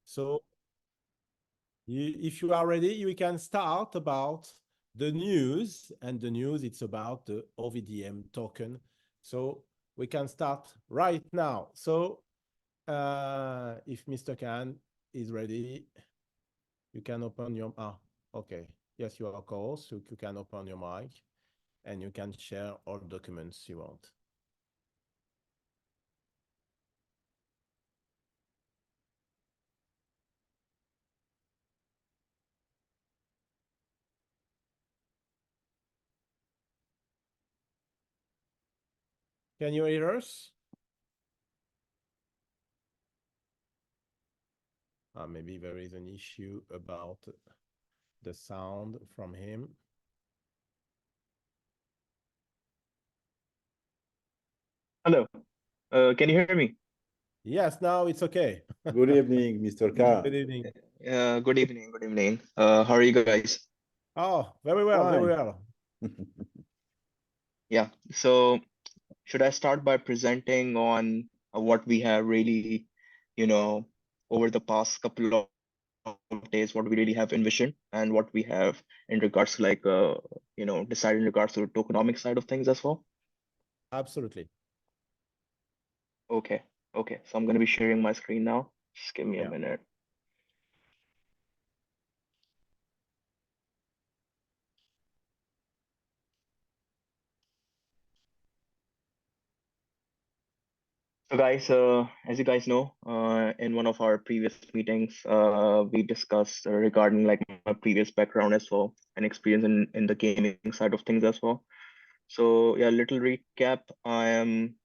So if you are ready, you can start about the news, and the news, it's about the OVDM token. So we can start right now. So if Mr. Khan is ready, you can open your, okay. Yes, you are, of course. So you can open your mic and you can share all documents you want. Can you hear us? Maybe there is an issue about the sound from him. Hello, can you hear me? Yes, now it's okay. Good evening, Mr. Khan. Good evening. Good evening, good evening. How are you guys? Oh, very well, Fine. very well. Yeah, so should I start by presenting on what we have really, over the past couple of days, what we really have envisioned and what we have in regards to decided in regards to the tokenomics side of things as well? Absolutely. Okay, okay. So I'm going to be sharing my screen now. Just give me a Yeah. minute. So guys, as you guys know, in one of our previous meetings, we discussed regarding like my previous background as well and experience in the gaming side of things as well. So yeah, little recap. I am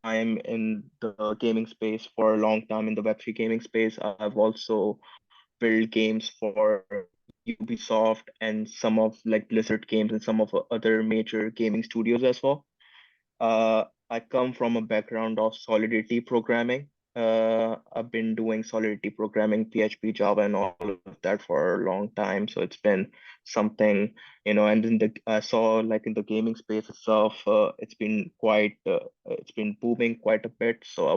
in the gaming space for a long time in the Web3 gaming space. I've also built games for Ubisoft and some of like Blizzard games and some of other major gaming studios as well. I come from a background of Solidity programming. I've been doing Solidity programming, PHP, Java, and all of that for a long time. So it's been something, and in I saw like in the gaming space itself, it's been booming quite a bit. So I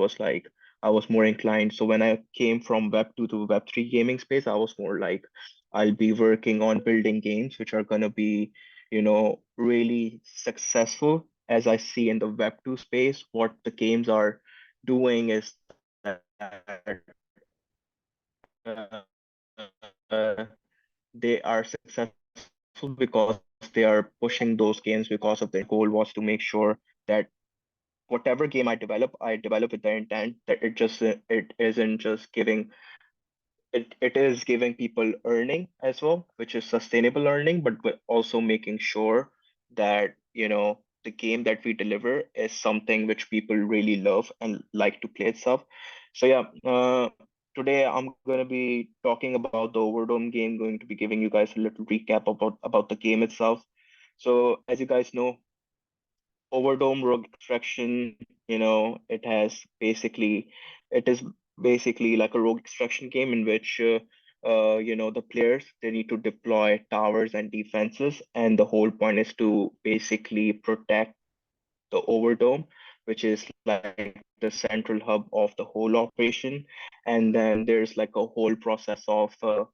was more inclined. So when I came from Web 2 to Web 3 gaming space, I was more like, I'll be working on building games which are gonna be, really successful. As I see in the Web 2 space, what the games are doing is that uh, they are successful because they are pushing those games because of their goal was to make sure that whatever game I develop with the intent that it isn't just giving it is giving people earning as well, which is sustainable earning, but also making sure that, the game that we deliver is something which people really love and like to play itself. So yeah, today I'm going to be talking about the Overdome game, going to be giving you guys a little recap about the game itself. So as you guys know, Overdome Rogue Extraction, it is basically like a rogue extraction game in which the players they need to deploy towers and defenses, and the whole point is to basically protect the Overdome, which is like the central hub of the whole operation. And then there's like a whole process of a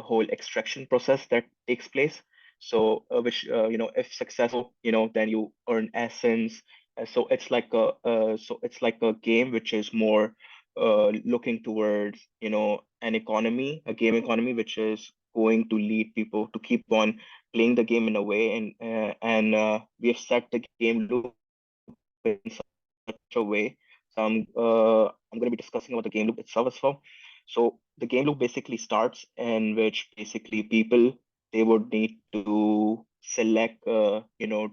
whole extraction process that takes place. So, which if successful, then you earn essence. So it's like a game which is more looking towards an economy, a game economy, which is going to lead people to keep on playing the game in a way, and we have set the game loop in such a way. So I'm going to be discussing about the game loop itself as well. So the game loop basically starts in which basically people they would need to select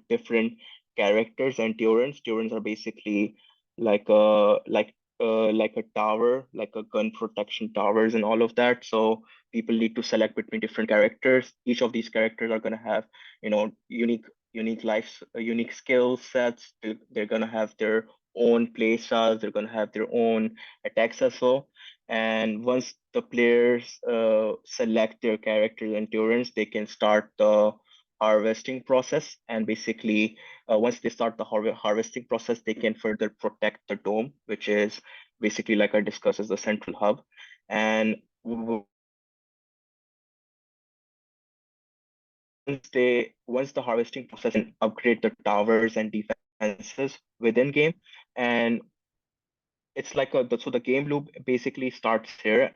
different characters and turrets. Turrets are basically like like a tower, like a gun protection towers and all of that. So people need to select between different characters. Each of these characters are going to have unique lives, unique skill sets. They're gonna have their own play styles. They're gonna have their own attacks as well. And once the players select their character's endurance, they can start the harvesting process. And basically, once they start the harvesting process, they can further protect the dome, which is basically like I discussed as the central hub. And once the harvesting process and upgrade the towers and defenses within game, and it's like so the game loop basically starts here,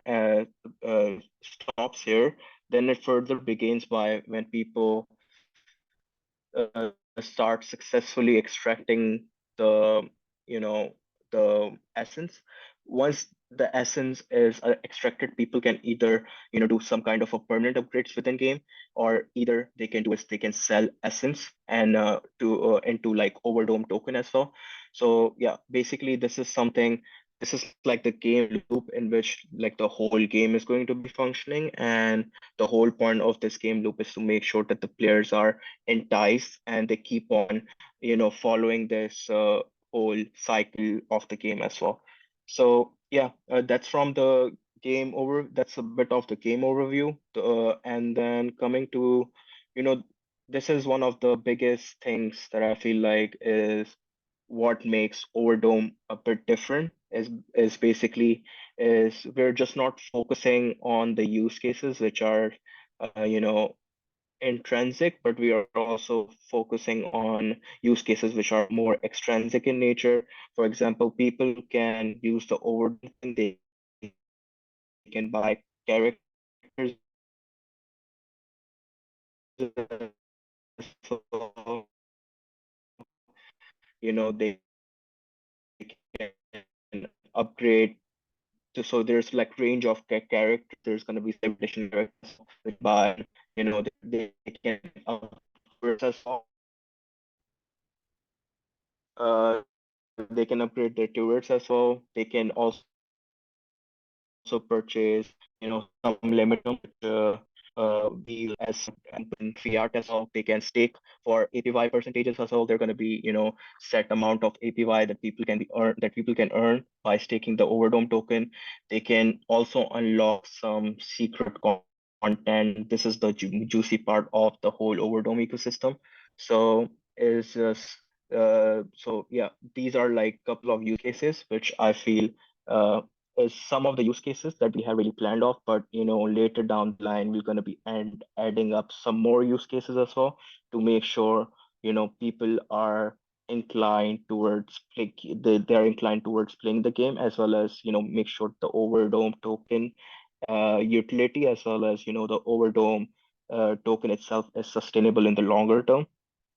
stops here, then it further begins by when people start successfully extracting the the essence. Once the essence is extracted, people can either do some kind of a permanent upgrades within game, or either they can do is they can sell essence and to into like Overdome token as well. So yeah, basically this is like the game loop in which like the whole game is going to be functioning, and the whole point of this game loop is to make sure that the players are enticed and they keep on following this whole cycle of the game as well. So yeah, that's from the game over. That's a bit of the game overview. And then coming to, this is one of the biggest things that I feel like is what makes Overdome a bit different is basically is we're just not focusing on the use cases which are intrinsic, but we are also focusing on use cases which are more extrinsic in nature. For example, people can use the Overdome thing, they can buy characters as well. They can upgrade. So there's like range of characters. There's gonna be some additional characters which buy. They can upgrade as well. They can upgrade their turrets as well. They can also purchase, some limit be as in fiat as well. They can stake for APY percentages as well. They're going to be, set amount of APY that people can earn by staking the Overdome token. They can also unlock some secret content. This is the juicy part of the whole Overdome ecosystem. So is just so yeah, these are like a couple of use cases which I feel is some of the use cases that we have really planned off, but later down the line we're going to be adding up some more use cases as well to make sure people are inclined towards they're inclined towards playing the game, as well as make sure the Overdome token utility, as well as the Overdome token itself is sustainable in the longer term.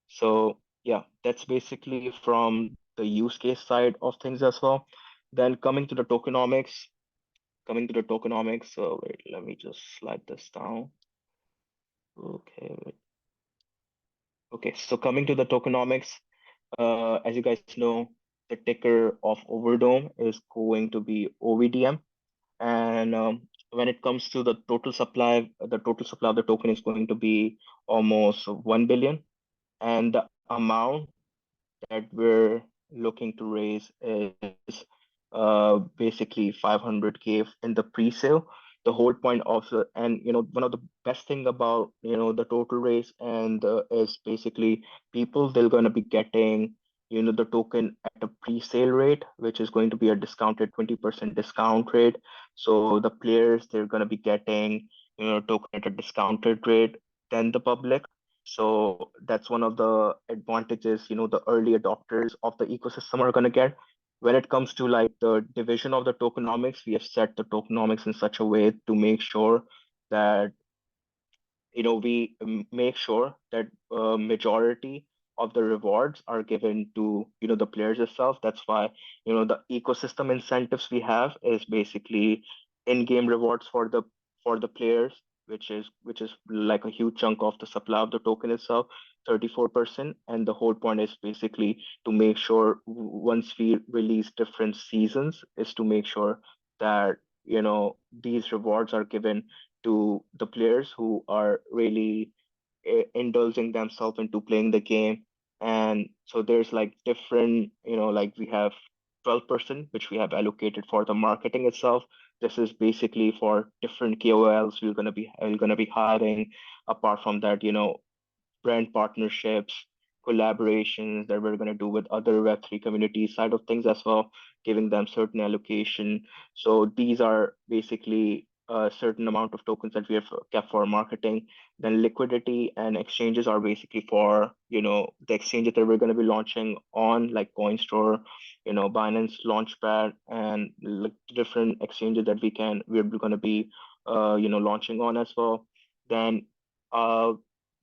So yeah, that's basically from the use case side of things as well. Then coming to the tokenomics. So wait, let me just slide this down. Okay, wait. Okay, so coming to the tokenomics, as you guys know, the ticker of Overdome is going to be OVDM. And when it comes to the total supply of the token is going to be almost 1 billion. And the amount that we're looking to raise is basically 500K in the pre-sale. The whole point of and one of the best thing about the total raise and is basically people they're going to be getting the token at a pre-sale rate, which is going to be a discounted 20% discount rate. So the players they're going to be getting token at a discounted rate than the public. So that's one of the advantages, the early adopters of the ecosystem are going to get. When it comes to like the division of the tokenomics, we have set the tokenomics in such a way to make sure that we make sure that majority of the rewards are given to the players itself. That's why the ecosystem incentives we have is basically in-game rewards for the players, which is like a huge chunk of the supply of the token itself, 34%. And the whole point is basically to make sure once we release different seasons is to make sure that these rewards are given to the players who are really indulging themselves into playing the game. And so there's like different, like we have 12%, which we have allocated for the marketing itself. This is basically for different KOLs we're gonna be hiring. Apart from that, brand partnerships, collaborations that we're going to do with other Web3 community side of things as well, giving them certain allocation. So these are basically a certain amount of tokens that we have kept for marketing. Then liquidity and exchanges are basically for, the exchanges that we're going to be launching on, like CoinStore, Binance Launchpad, and like different exchanges that we're going to be, launching on as well. Then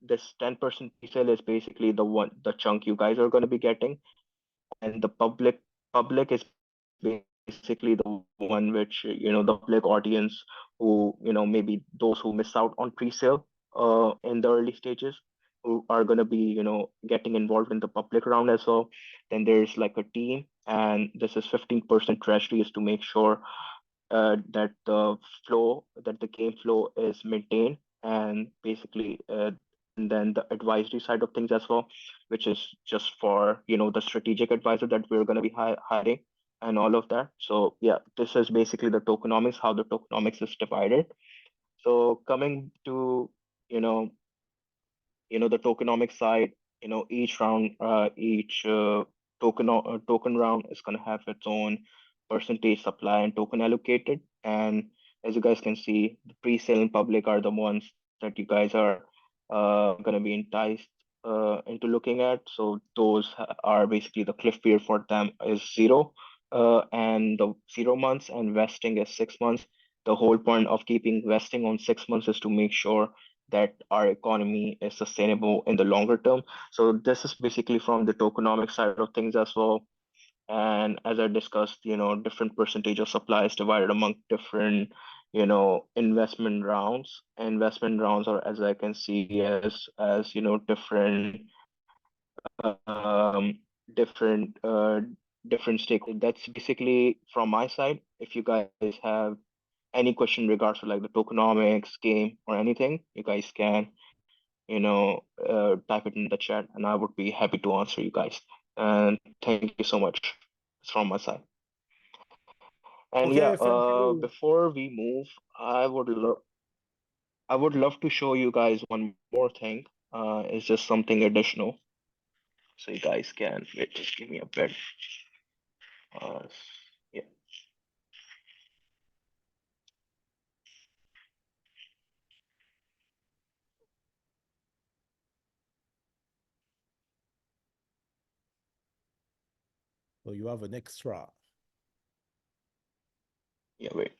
this 10% pre-sale is basically the chunk you guys are going to be getting, and the public is basically the one which, the public audience who, maybe those who miss out on pre-sale in the early stages, who are going to be, getting involved in the public round as well. Then there's like a team, and this is 15% treasury is to make sure that the game flow is maintained, and basically and then the advisory side of things as well, which is just for the strategic advisor that we're going to be hiring and all of that. So yeah, this is basically the tokenomics, how the tokenomics is divided. So coming to you know the tokenomics side, each round, each token round is going to have its own percentage supply and token allocated. And as you guys can see, the pre-sale and public are the ones that you guys are going to be enticed into looking at. So those are basically the cliff period for them is 0, and the 0 months, and vesting is 6 months. The whole point of keeping vesting on 6 months is to make sure that our economy is sustainable in the longer term. So this is basically from the tokenomic side of things as well. And as I discussed, different percentage of supply is divided among different, investment rounds. Investment rounds are, as I can see, as different different different stakeholders. That's basically from my side. If you guys have any question in regards to like the tokenomics game or anything, you guys can type it in the chat, and I would be happy to answer you guys. And thank you so much. It's from my side. And Okay, yeah, thank you. before we move, I would love to show you guys one more thing. It's just something additional, so you guys can wait. Just give me a bit. Uh, yeah. So you have an extra. Yeah. Wait.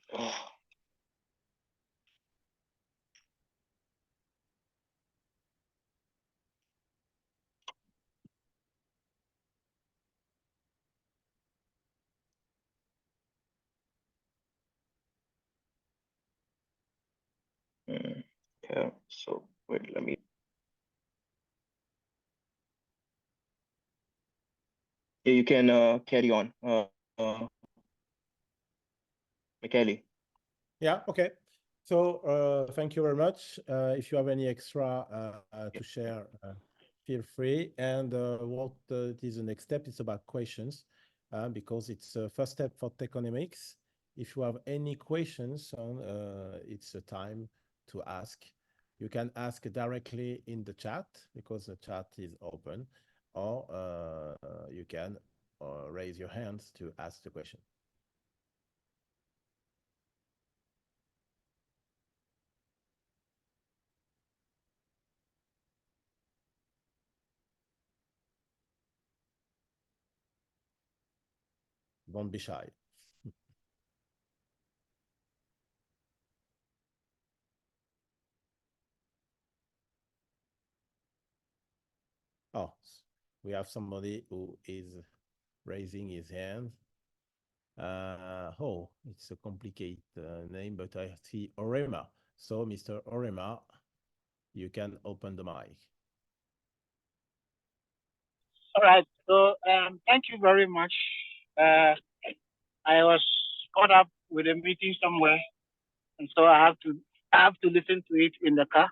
Yeah. So wait. Let me. Yeah, you can carry on, Michele. Yeah, okay. So thank you very much. If you have any extra to share, feel free. And what is the next step? It's about questions, because it's the first step for tokenomics. If you have any questions, it's a time to ask. You can ask directly in the chat because the chat is open, or you can raise your hands to ask the question. Don't be shy. Oh, we have somebody who is raising his hand. Oh, it's a complicated name, but I see Orema. So, Mr. Orema, you can open the mic. All right. So, thank you very much. I was caught up with a meeting somewhere, and so I have to listen to it in the car.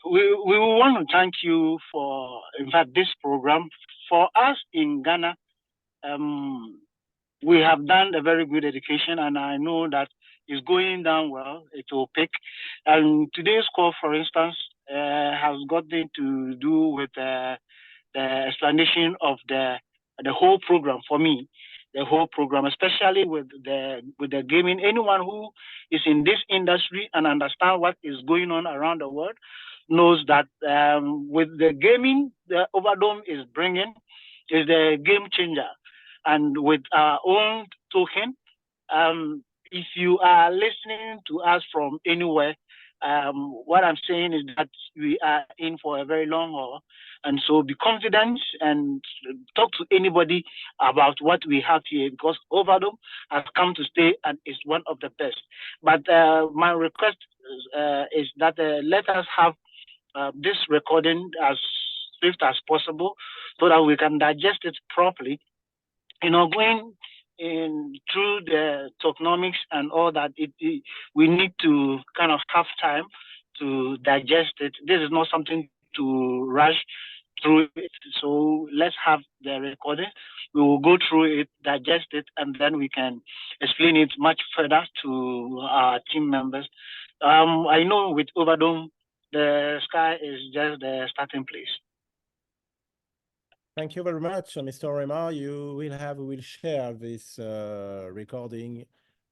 We want to thank you for, in fact, this program. For us in Ghana, we have done a very good education, and I know that it's going down well. It will pick. And today's call, for instance, has gotten to do with the explanation of the whole program for me. The whole program, especially with the gaming. Anyone who is in this industry and understand what is going on around the world knows that with the gaming, the Overdome is bringing is the game changer. And with our own token, if you are listening to us from anywhere, what I'm saying is that we are in for a very long haul. And so be confident and talk to anybody about what we have here, because Overdome has come to stay and is one of the best. But my request is that let us have this recording as swift as possible so that we can digest it properly. Going in through the tokenomics and all that, we need to kind of have time to digest it. This is not something to rush through it. So let's have the recording. We will go through it, digest it, and then we can explain it much further to our team members. I know with Overdome, the sky is just the starting place. Thank you very much, Mr. Rema. We will share this recording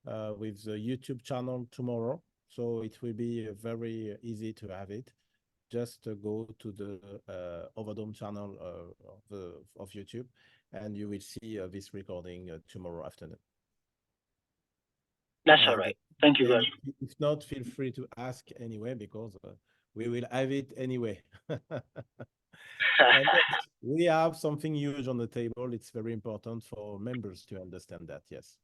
with the YouTube channel tomorrow. So it will be very easy to have it. Just go to the Overdome channel of YouTube, and you will see this recording tomorrow afternoon. That's all right. Thank you very much. If not, feel free to ask anyway, because we will have it anyway. And we have something huge on the table. It's very important for members to understand that. Yes.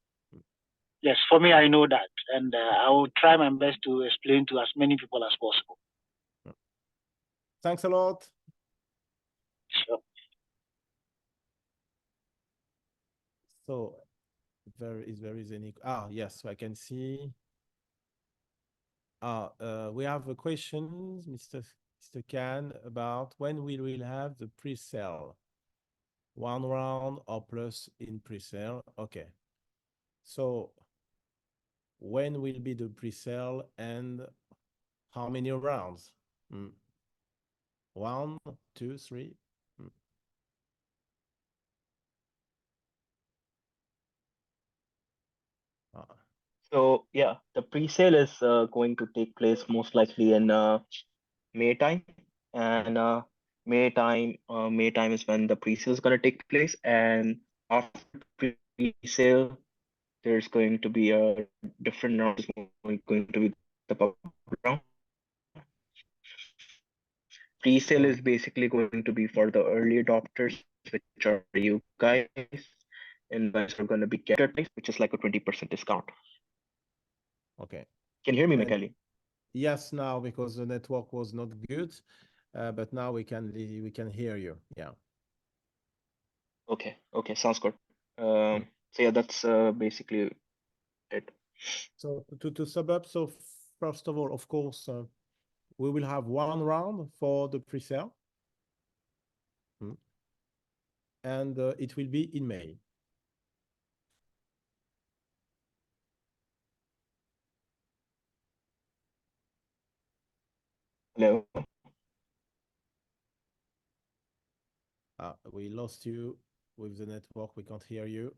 Yes, for me, I know that. And I will try my best to explain to as many people as possible. Thanks a lot. Sure. So there is any, yes, I can see. We have a question, Mr. Khan, about when we will have the pre-sale. 1 round or plus in pre-sale. Okay. So when will be the pre-sale and how many rounds? 1, 2, 3. So yeah, the pre-sale is going to take place most likely in May time, and May time is when the pre-sale is going to take place, and after pre-sale, there's going to be a different round. Going to be the public round. Pre-sale is basically going to be for the early adopters, which are you guys, and guys are going to be get price, which is like a 20% discount. Okay. Can you hear me, Michele? Yes, now, because the network was not good, but now we can hear you. Yeah. Okay, sounds good. So yeah, that's basically it. So to sum up, so first of all, of course, we will have 1 round for the pre-sale. And it will be in May. Hello. We lost you with the network. We can't hear you.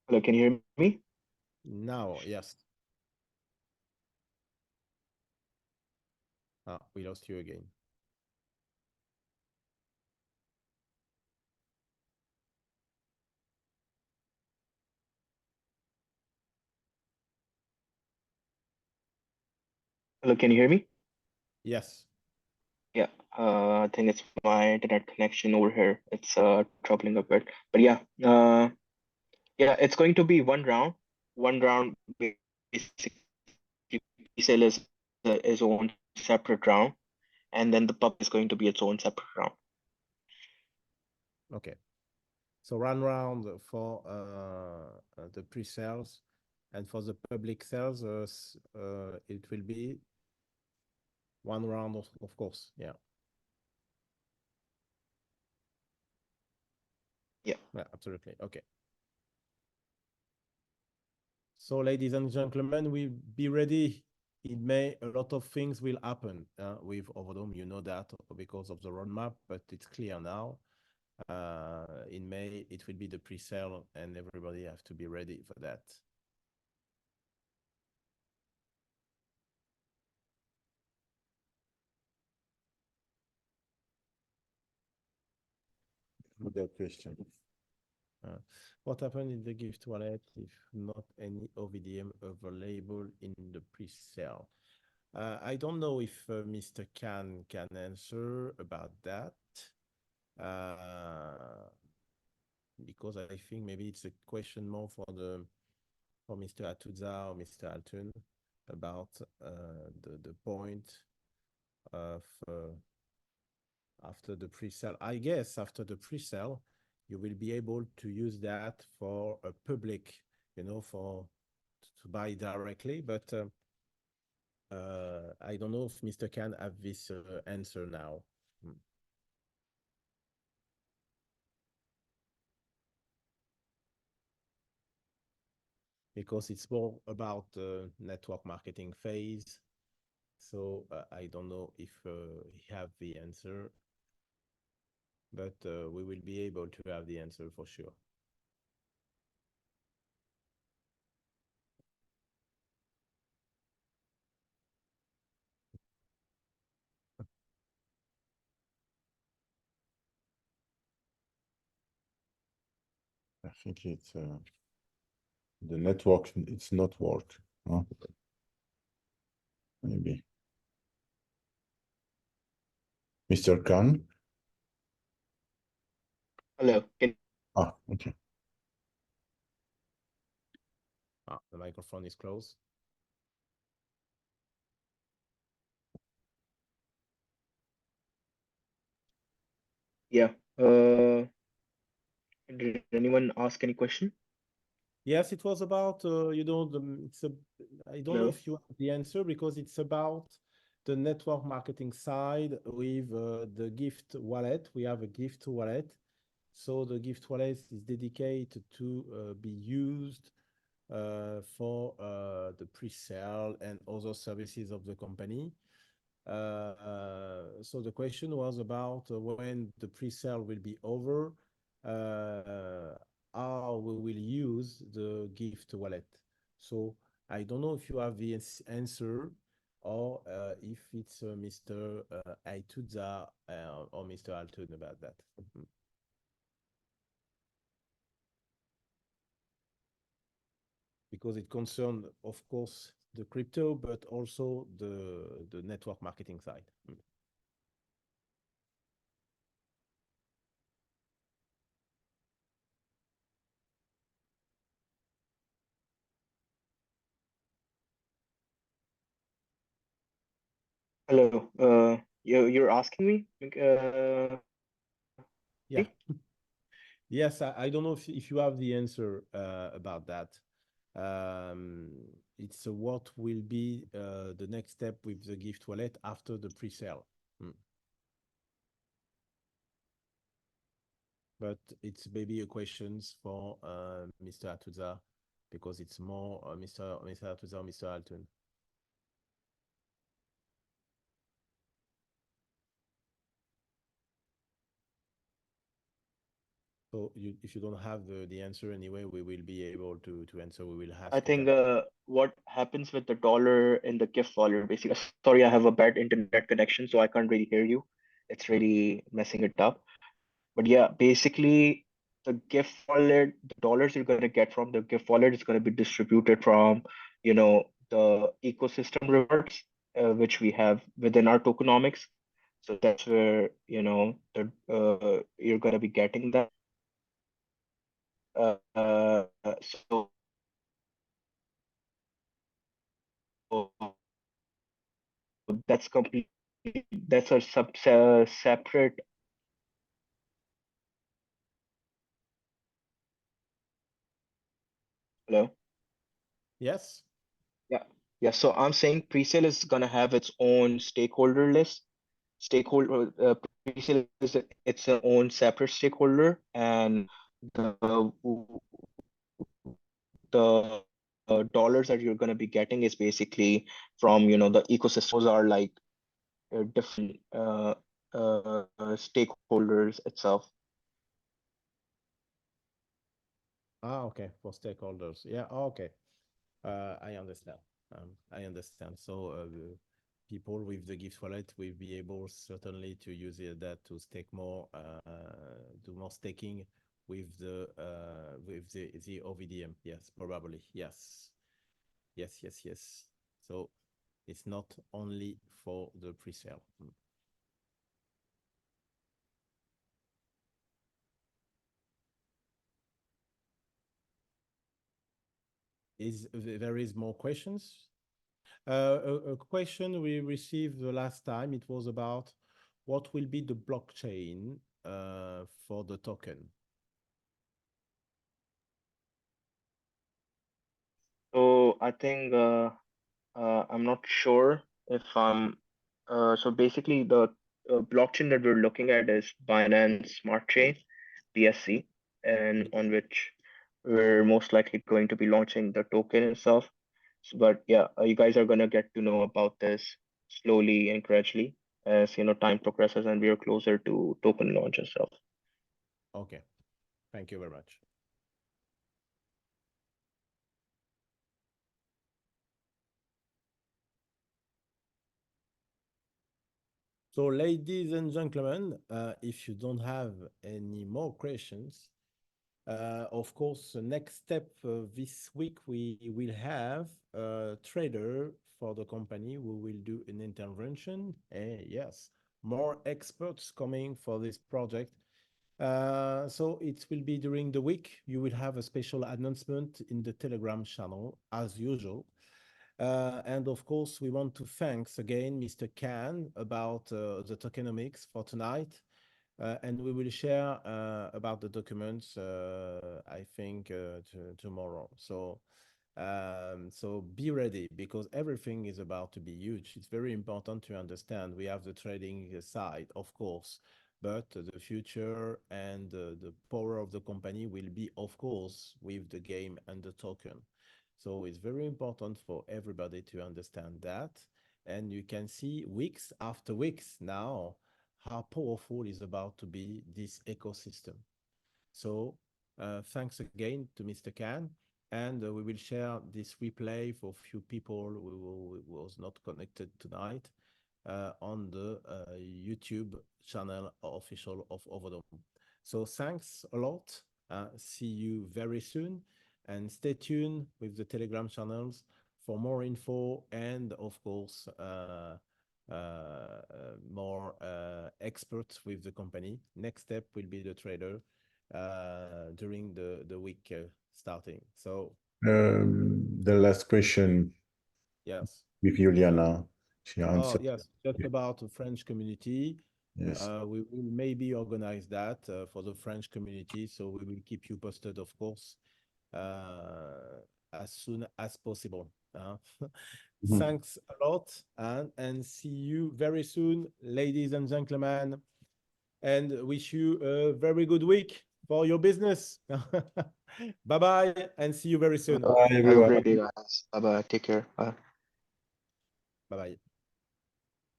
Hello, can you hear me? Now, yes. We lost you again. Hello, can you hear me? Yes. Yeah, I think it's my internet connection over here. It's troubling a bit, but yeah, it's going to be 1 round. 1 round basically pre-sale is its own separate round, and then the pub is going to be its own separate round. Okay. So 1 round for the pre-sales, and for the public sales, it will be 1 round, of course. Yeah. Yeah. Yeah, absolutely. Okay. So, ladies and gentlemen, we'll be ready in May. A lot of things will happen with Overdome. You know that because of the roadmap, but it's clear now. In May, it will be the pre-sale, and everybody has to be ready for that. Other question. What happened in the gift wallet if not any OVDM available in the pre-sale? I don't know if Mr. Khan can answer about that. Because I think maybe it's a question more for Mr. Atuzza or Mr. Altun about the point of after the pre-sale. I guess after the pre-sale, you will be able to use that for a public, to buy directly. But I don't know if Mr. Khan have this answer now. Because it's more about the network marketing phase. So I don't know if he have the answer, but we will be able to have the answer for sure. I think it's the network. It's not work. Huh? Maybe. Mr. Khan. Hello. Okay. The microphone is closed. Yeah. Did anyone ask any question? Yes, it was about I don't know if you have the answer because it's about the network marketing side with the gift wallet. We have a gift wallet. So the gift wallet is dedicated to be used for the pre-sale and other services of the company. So the question was about when the pre-sale will be over, how we will use the gift wallet. So I don't know if you have the answer or if it's Mr. Aituzza or Mr. Altun about that. Because it concerns, of course, the crypto, but also the network marketing side. Hello. You're asking me? Yeah. Yes, I don't know if you have the answer about that. It's what will be the next step with the gift wallet after the pre-sale. But it's maybe a questions for Mr. Atuzza because it's more Mr. Atuzza or Mr. Altun. So if you don't have the answer anyway, we will be able to answer. We will have. I think what happens with the dollar in the gift wallet, basically. Sorry, I have a bad internet connection, so I can't really hear you. It's really messing it up. But yeah, basically, the gift wallet, the dollars you're going to get from the gift wallet is going to be distributed from, the ecosystem rewards, which we have within our tokenomics. So that's where, you're going to be getting that. So that's complete. That's a separate. Hello. Yes. Yeah. So I'm saying pre-sale is gonna have its own stakeholder list. Pre-sale is its own separate stakeholder, and the dollars that you're going to be getting is basically from, you know, the ecosystems are like different stakeholders itself. Ah, okay, for stakeholders. Yeah, okay. I understand. I understand. So people with the gift wallet will be able certainly to use that to stake more, do more staking with the OVDM. Yes, probably. Yes. Yes, yes, yes. So it's not only for the pre-sale. There is more questions? A question we received the last time, it was about what will be the blockchain for the token. So I think I'm not sure if I'm so basically the blockchain that we're looking at is Binance Smart Chain, BSC, and on which we're most likely going to be launching the token itself. But yeah, you guys are gonna get to know about this slowly and gradually as, you know, time progresses and we are closer to token launch itself. Okay, thank you very much. So, ladies and gentlemen, if you don't have any more questions, of course, the next step this week, we will have a trader for the company who will do an intervention. Yes, more experts coming for this project. So it will be during the week. You will have a special announcement in the Telegram channel, as usual. And of course, we want to thank again Mr. Khan about the tokenomics for tonight. And we will share about the documents, I think, tomorrow. So, so be ready because everything is about to be huge. It's very important to understand. We have the trading side, of course, but the future and the power of the company will be, of course, with the game and the token. So it's very important for everybody to understand that. And you can see weeks after weeks now how powerful is about to be this ecosystem. So thanks again to Mr. Khan. And we will share this replay for few people who was not connected tonight on the YouTube channel official of Overdome. So thanks a lot. See you very soon. And stay tuned with the Telegram channels for more info and, of course, more experts with the company. Next step will be the trader during the week starting. So the last question. Yes. With Juliana, she answered. Yes, just about the French community. Yes. We will maybe organize that for the French community. So we will keep you posted, of course, as soon as possible. Thanks a lot and see you very soon, ladies and gentlemen, and wish you a very good week for your business. Bye-bye and see you very soon. Bye, Have a everyone. great day, guys. Bye bye. Take care. Bye. Bye-bye.